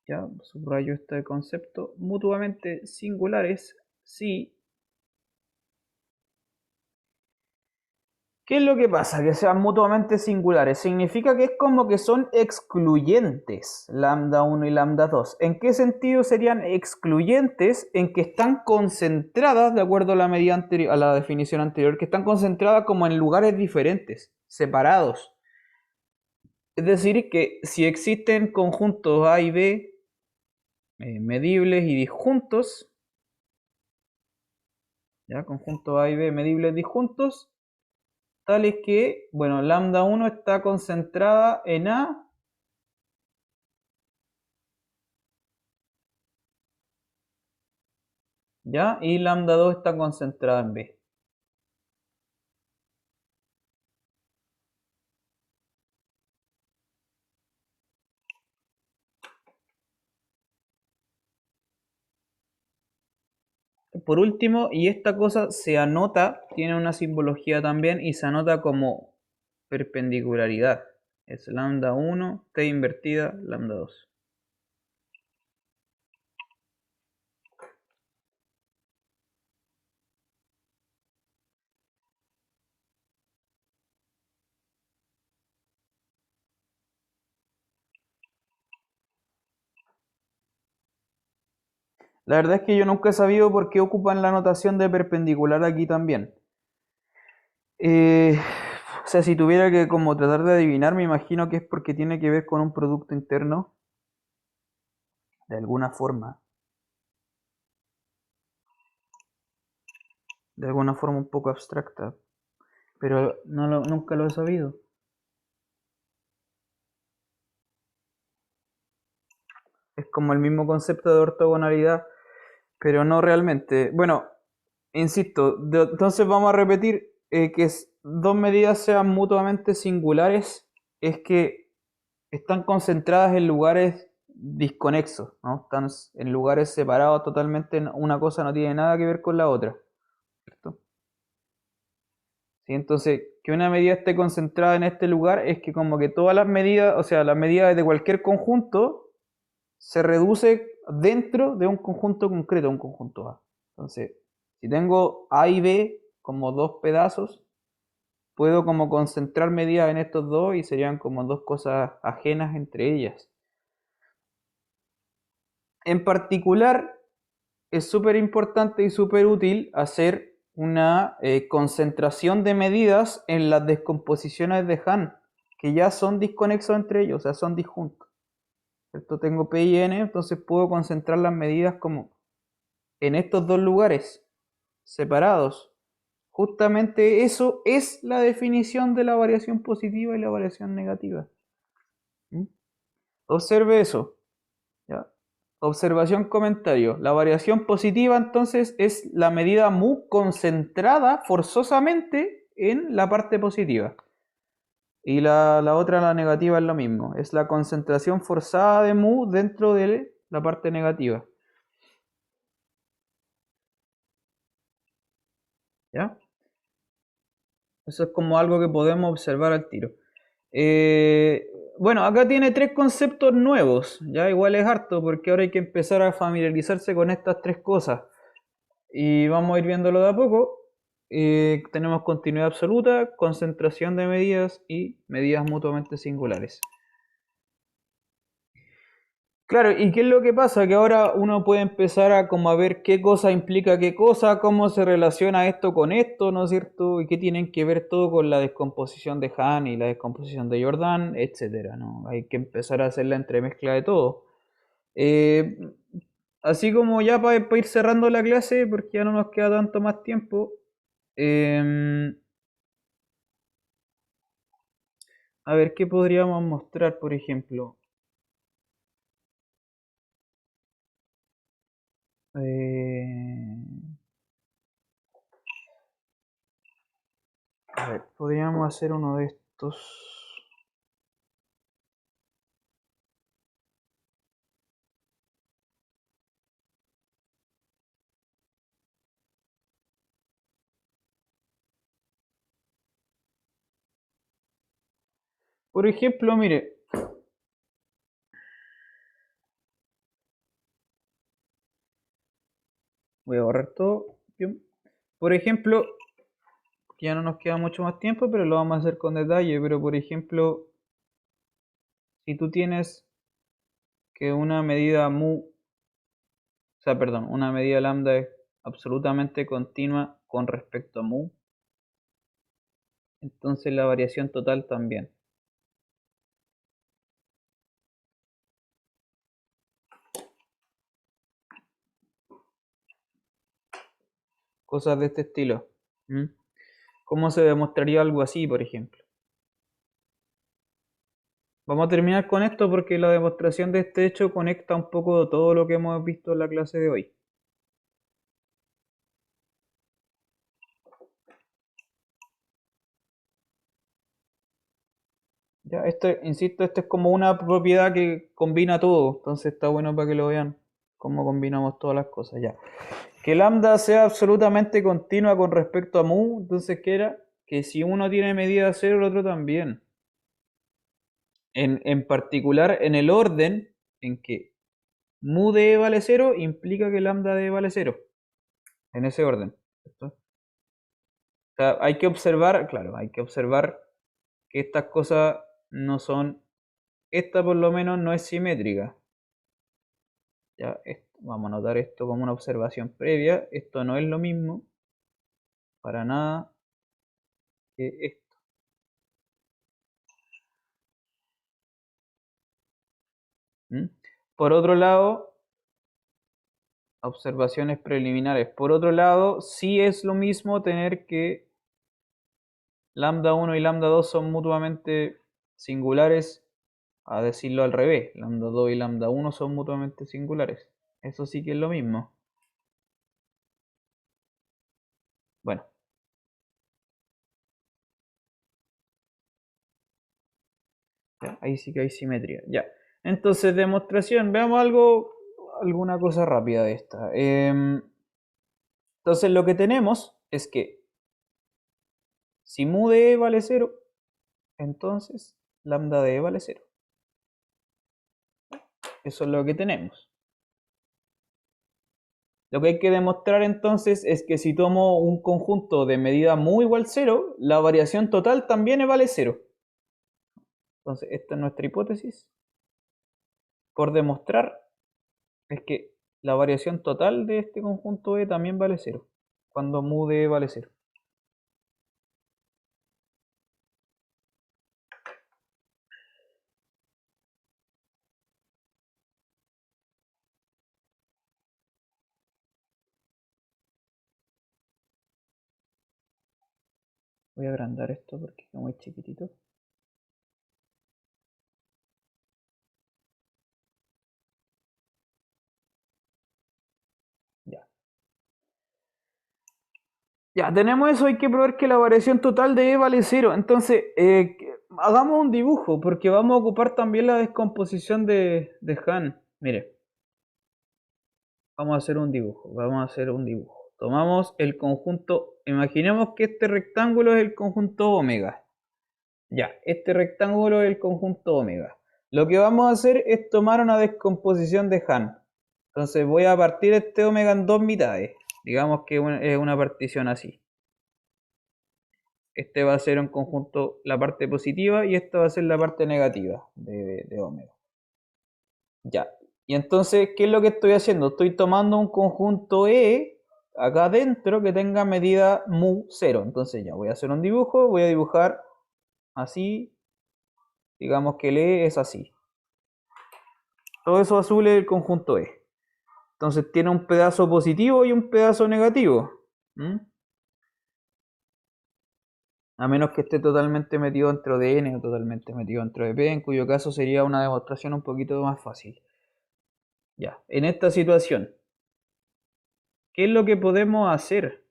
Ya, subrayo este concepto. Mutuamente singulares, sí. ¿Qué es lo que pasa? Que sean mutuamente singulares. Significa que es como que son excluyentes, lambda 1 y lambda 2. ¿En qué sentido serían excluyentes? En que están concentradas, de acuerdo a la medida anterior, a la definición anterior, que están concentradas como en lugares diferentes, separados. Es decir, que si existen conjuntos A y B medibles y disjuntos, ¿ya? Conjuntos A y B medibles disjuntos, tales que, bueno, lambda 1 está concentrada en A ¿ya? Y lambda 2 está concentrada en B. Por último, y esta cosa se anota, tiene una simbología también y se anota como perpendicularidad. Es lambda 1, T invertida, lambda 2. La verdad es que yo nunca he sabido por qué ocupan la notación de perpendicular aquí también. O sea, si tuviera que como tratar de adivinar, me imagino que es porque tiene que ver con un producto interno, de alguna forma. De alguna forma un poco abstracta. Pero nunca lo he sabido. Es como el mismo concepto de ortogonalidad, pero no realmente. Bueno, insisto, entonces vamos a repetir que dos medidas sean mutuamente singulares, es que están concentradas en lugares disconexos, ¿no? Están en lugares separados totalmente, una cosa no tiene nada que ver con la otra, ¿cierto? ¿Sí? Entonces, que una medida esté concentrada en este lugar es que como que todas las medidas, o sea, las medidas de cualquier conjunto, se reduce dentro de un conjunto concreto, un conjunto A. Entonces, si tengo A y B como dos pedazos, puedo como concentrar medidas en estos dos y serían como dos cosas ajenas entre ellas. En particular, es súper importante y súper útil hacer una concentración de medidas en las descomposiciones de Hahn, que ya son disconexos entre ellos, o sea, son disjuntos. ¿Cierto? Tengo P y N, entonces puedo concentrar las medidas como en estos dos lugares separados. Justamente eso es la definición de la variación positiva y la variación negativa. ¿Mm? Observe eso. ¿Ya? Observación, comentario. La variación positiva entonces es la medida mu concentrada forzosamente en la parte positiva. Y la otra, la negativa, es lo mismo. Es la concentración forzada de mu dentro de la parte negativa. ¿Ya? Eso es como algo que podemos observar al tiro. Eh, bueno, acá tiene tres conceptos nuevos. Ya igual es harto porque ahora hay que empezar a familiarizarse con estas tres cosas. Y vamos a ir viéndolo de a poco. Tenemos continuidad absoluta, concentración de medidas y medidas mutuamente singulares. Claro, ¿y qué es lo que pasa? Que ahora uno puede empezar a como a ver qué cosa implica qué cosa, cómo se relaciona esto con esto, ¿no es cierto? Y qué tienen que ver todo con la descomposición de Hahn y la descomposición de Jordan, etcétera, ¿no? Hay que empezar a hacer la entremezcla de todo. Eh, Así como ya para ir cerrando la clase, porque ya no nos queda tanto más tiempo, eh, a ver qué podríamos mostrar, por ejemplo. Eh, a ver, podríamos hacer uno de estos. Por ejemplo, mire, voy a borrar todo. Por ejemplo, ya no nos queda mucho más tiempo, pero lo vamos a hacer con detalle. Pero por ejemplo, si tú tienes que una medida mu, o sea, perdón, una medida lambda es absolutamente continua con respecto a mu, entonces la variación total también. Cosas de este estilo. ¿Mm? ¿Cómo se demostraría algo así, por ejemplo? Vamos a terminar con esto porque la demostración de este hecho conecta un poco todo lo que hemos visto en la clase de hoy. Ya, esto, insisto, esto es como una propiedad que combina todo, entonces está bueno para que lo vean, cómo combinamos todas las cosas, ya. Que lambda sea absolutamente continua con respecto a mu, entonces ¿qué era? Que si uno tiene medida cero, el otro también. En particular, en el orden en que mu de e vale cero, implica que lambda de e vale cero, en ese orden. ¿Cierto? O sea, hay que observar, claro, hay que observar que estas cosas no son, esta por lo menos no es simétrica. Ya, vamos a anotar esto como una observación previa. Esto no es lo mismo para nada que esto. ¿Mm? Por otro lado, observaciones preliminares. Por otro lado, sí es lo mismo tener que lambda 1 y lambda 2 son mutuamente singulares, a decirlo al revés. Lambda 2 y lambda 1 son mutuamente singulares. Eso sí que es lo mismo. Bueno, ya, ahí sí que hay simetría. Ya. Entonces, demostración. Veamos algo, alguna cosa rápida de esta. Entonces, lo que tenemos es que si mu de e vale 0, entonces lambda de e vale 0. Eso es lo que tenemos. Lo que hay que demostrar entonces es que si tomo un conjunto de medida mu igual 0, la variación total también vale 0. Entonces, esta es nuestra hipótesis. Por demostrar es que la variación total de este conjunto E también vale 0, cuando mu de E vale 0. Voy a agrandar esto porque está muy chiquitito. Ya. Ya, tenemos eso, hay que probar que la variación total de E vale 0. Entonces, hagamos un dibujo, porque vamos a ocupar también la descomposición de Hahn. Mire, vamos a hacer un dibujo, Tomamos el conjunto, imaginemos que este rectángulo es el conjunto omega. Ya, este rectángulo es el conjunto omega. Lo que vamos a hacer es tomar una descomposición de Hahn. Entonces voy a partir este omega en dos mitades. Digamos que es una partición así. Este va a ser un conjunto, la parte positiva, y esta va a ser la parte negativa de omega. Ya. Y entonces, ¿qué es lo que estoy haciendo? Estoy tomando un conjunto E acá adentro que tenga medida mu 0. Entonces ya voy a hacer un dibujo, voy a dibujar así. Digamos que el E es así. Todo eso azul es el conjunto E. Entonces tiene un pedazo positivo y un pedazo negativo. A menos que esté totalmente metido dentro de N o totalmente metido dentro de P, en cuyo caso sería una demostración un poquito más fácil. Ya, en esta situación, ¿qué es lo que podemos hacer?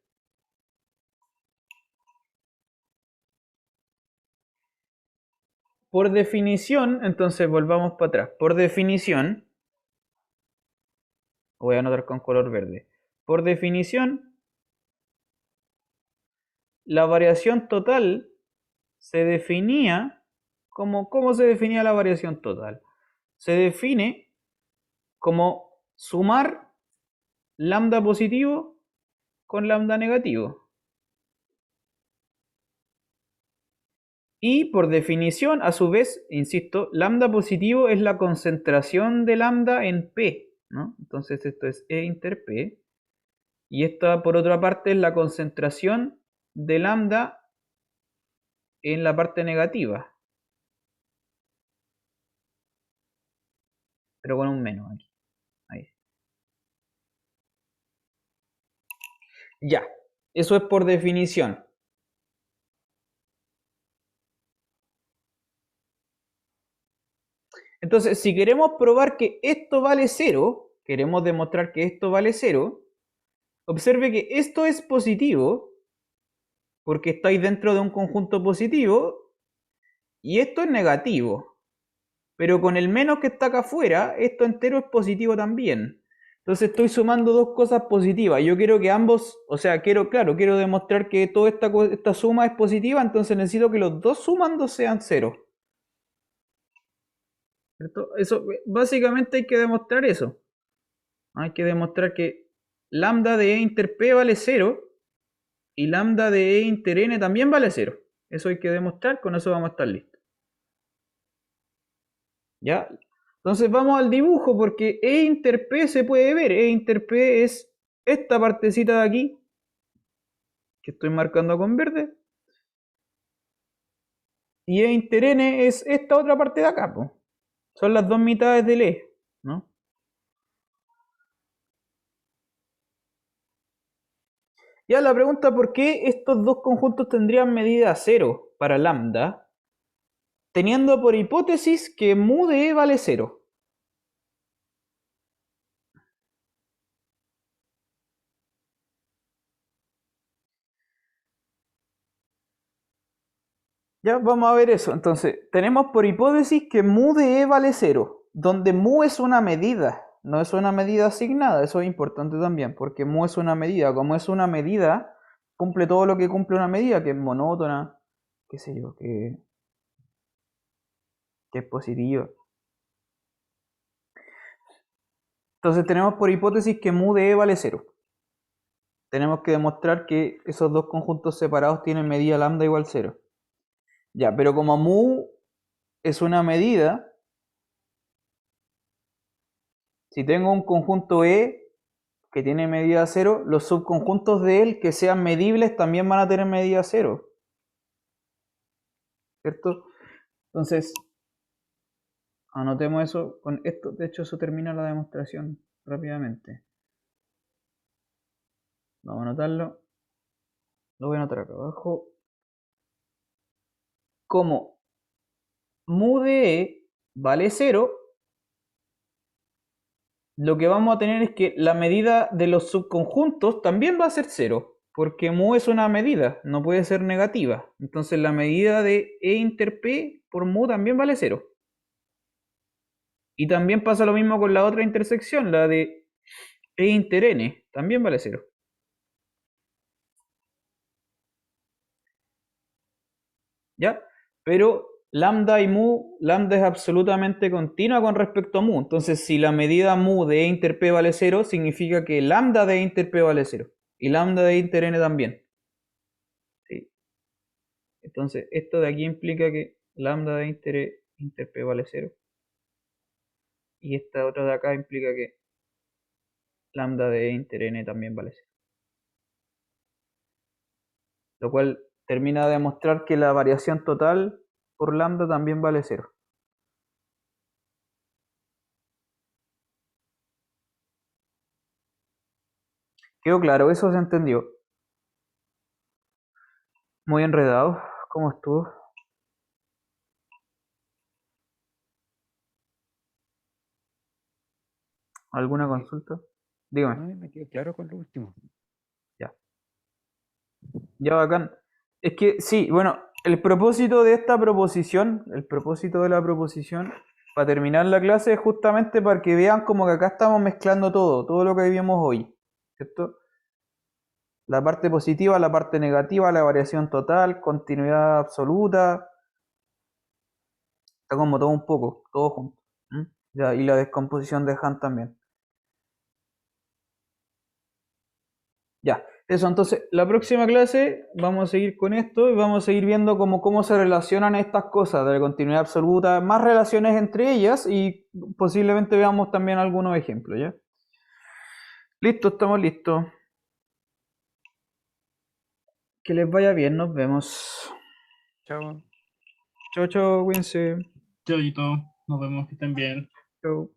Por definición, entonces volvamos para atrás. Por definición, voy a anotar con color verde. Por definición, la variación total se definía ¿cómo se definía la variación total? Se define como sumar lambda positivo con lambda negativo. Y por definición, a su vez, insisto, lambda positivo es la concentración de lambda en P, ¿no? Entonces esto es E inter P. Y esta, por otra parte, es la concentración de lambda en la parte negativa. Pero con un menos aquí. Ahí. Ya, eso es por definición. Entonces, si queremos probar que esto vale 0, queremos demostrar que esto vale 0, observe que esto es positivo, porque estáis dentro de un conjunto positivo, y esto es negativo. Pero con el menos que está acá afuera, esto entero es positivo también. Entonces estoy sumando dos cosas positivas. Yo quiero que ambos, o sea, quiero demostrar que toda esta suma es positiva, entonces necesito que los dos sumandos sean 0. Eso, básicamente hay que demostrar eso. Hay que demostrar que lambda de E inter P vale 0 y lambda de E inter N también vale 0. Eso hay que demostrar, con eso vamos a estar listos. ¿Ya? Entonces vamos al dibujo porque E inter P se puede ver. E inter P es esta partecita de aquí que estoy marcando con verde. Y E inter N es esta otra parte de acá. Po. Son las dos mitades del E. ¿No? Ya la pregunta por qué estos dos conjuntos tendrían medida 0 para lambda, teniendo por hipótesis que mu de E vale 0. Ya vamos a ver eso. Entonces, tenemos por hipótesis que mu de E vale 0, donde mu es una medida, no es una medida asignada. Eso es importante también, porque mu es una medida. Como es una medida, cumple todo lo que cumple una medida, que es monótona, qué sé yo, que es positiva. Entonces tenemos por hipótesis que mu de E vale 0. Tenemos que demostrar que esos dos conjuntos separados tienen medida lambda igual 0. Ya, pero como mu es una medida, si tengo un conjunto E que tiene medida 0, los subconjuntos de él que sean medibles también van a tener medida 0. ¿Cierto? Entonces, anotemos eso. Con esto, de hecho, eso termina la demostración rápidamente. Vamos a anotarlo. Lo voy a anotar acá abajo. Como mu de E vale 0, lo que vamos a tener es que la medida de los subconjuntos también va a ser 0. Porque mu es una medida, no puede ser negativa. Entonces la medida de E inter P por mu también vale cero. Y también pasa lo mismo con la otra intersección, la de E inter N, también vale cero. ¿Ya? Pero lambda y mu, lambda es absolutamente continua con respecto a mu. Entonces, si la medida mu de E inter P vale cero, significa que lambda de E inter P vale cero. Y lambda de E inter N también. ¿Sí? Entonces, esto de aquí implica que lambda de inter P vale cero. Y esta otra de acá implica que lambda de inter n también vale cero. Lo cual termina de demostrar que la variación total por lambda también vale cero. ¿Quedó claro? Eso se entendió. Muy enredado. ¿Cómo estuvo? ¿Alguna Me, consulta? Dígame. no, me quedó claro con lo último. Ya. Ya bacán. Es que sí, bueno, el propósito de esta proposición, el propósito de la proposición, para terminar la clase es justamente para que vean como que acá estamos mezclando todo lo que vimos hoy, ¿cierto? La parte positiva, la parte negativa, la variación total, continuidad absoluta, está como todo un poco, todo junto. ¿Mm? Ya, y la descomposición de Han también. Ya, eso, entonces, la próxima clase vamos a seguir con esto y vamos a seguir viendo cómo se relacionan estas cosas de la continuidad absoluta, más relaciones entre ellas y posiblemente veamos también algunos ejemplos, ¿ya? Listo, estamos listos. Que les vaya bien, nos vemos. Chao. Chao, chao, cuídense. Chaito, nos vemos, que estén bien. Chao.